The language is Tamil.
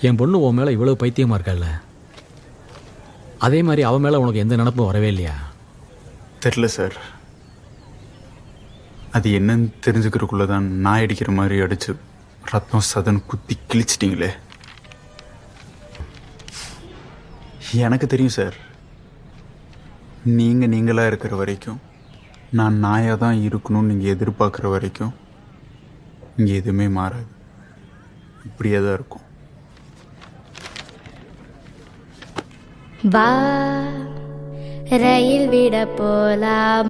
என் பொண்ணு உன் மேலே இவ்வளோ பைத்தியமாக இருக்கல்ல, அதே மாதிரி அவன் மேலே உனக்கு எந்த நினப்பும் வரவே இல்லையா? தெரில சார். அது என்னன்னு தெரிஞ்சுக்கிறதுக்குள்ளே தான் நாய் அடிக்கிற மாதிரி அடிச்சு ரத்னம் சதன் குத்தி கிழிச்சிட்டிங்களே. எனக்கு தெரியும் சார், நீங்கள் நீங்களாக இருக்கிற வரைக்கும், நான் நாயாக தான் இருக்கணும்னு நீங்கள் எதிர்பார்க்குற வரைக்கும் இங்கே எதுவுமே மாறாது. இப்படியே தான் இருக்கும். வா ரயில் விட போலாம்.